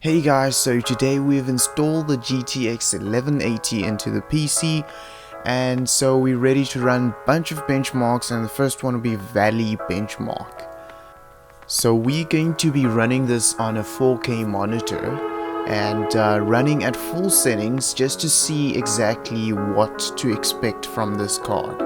Hey guys, so today we've installed the GTX 1180 into the PC, and so we're ready to run a bunch of benchmarks, and the first one will be Valley benchmark. So we're going to be running this on a 4K monitor and running at full settings just to see exactly what to expect from this card.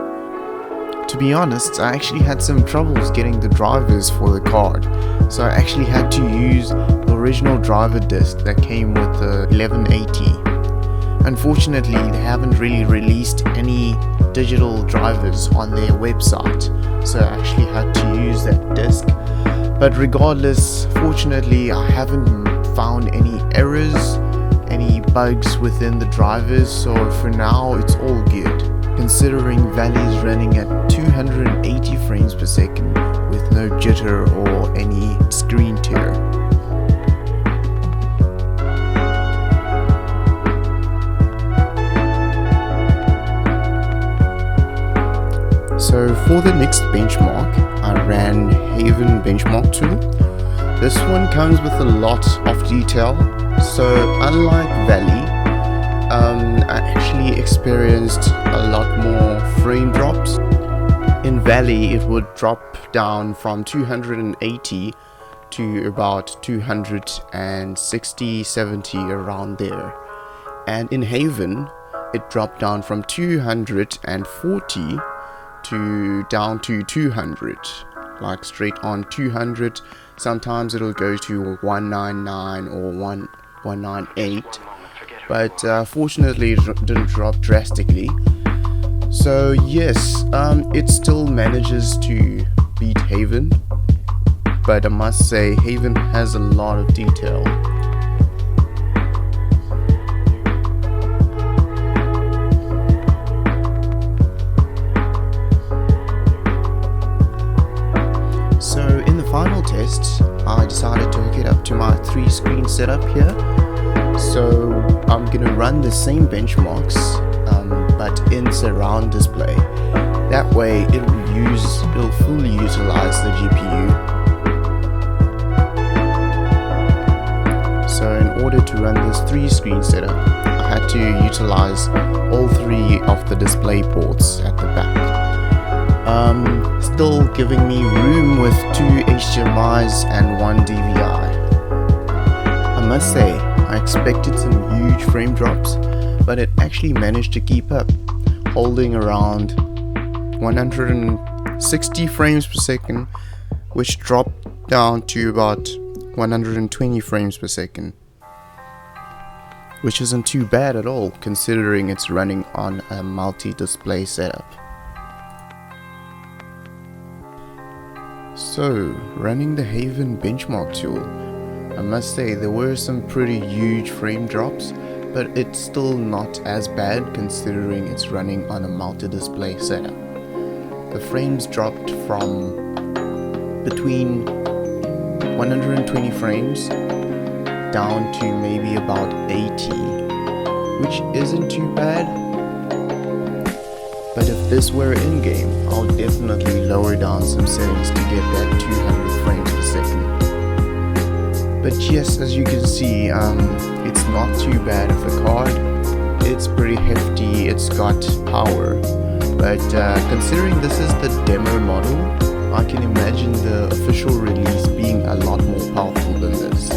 To be honest, I actually had some troubles getting the drivers for the card, so I actually had to use the original driver disc that came with the 1180. Unfortunately, they haven't really released any digital drivers on their website, so I actually had to use that disc. But regardless, fortunately I haven't found any errors, any bugs within the drivers, so for now it's all good, considering Valley is running at 280 frames per second with no jitter or any screen tear. So for the next benchmark, I ran Haven benchmark tool. This one comes with a lot of detail, so unlike Valley, I actually experienced a lot more frame drops. In Valley it would drop down from 280 to about 260, 70 around there, and in Haven it dropped down from 240 to down to 200, like straight on 200. Sometimes it'll go to 199 or 198, but fortunately it didn't drop drastically. So yes, it still manages to beat Haven, but I must say Haven has a lot of detail. So in the final test, I decided to hook it up to my 3-screen setup here. So I'm gonna run the same benchmarks, but in surround display. That way it'll fully utilize the GPU. So in order to run this 3-screen setup, I had to utilize all 3 of the display ports at the back. Still giving me room with 2 HDMIs and 1 DVI. I must say, I expected some huge frame drops, but it actually managed to keep up, holding around 160 frames per second, which dropped down to about 120 frames per second, which isn't too bad at all considering it's running on a multi-display setup. So, running the Haven benchmark tool, I must say there were some pretty huge frame drops, but it's still not as bad considering it's running on a multi-display setup. The frames dropped from between 120 frames down to maybe about 80, which isn't too bad. But if this were in-game, I'll definitely lower down some settings to get that 200 frames per second. But yes, as you can see, it's not too bad of a card. It's pretty hefty, it's got power. But considering this is the demo model, I can imagine the official release being a lot more powerful than this.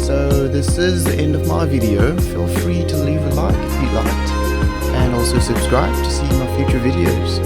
So this is the end of my video. Feel free to leave a like if you liked, and also subscribe to see my future videos.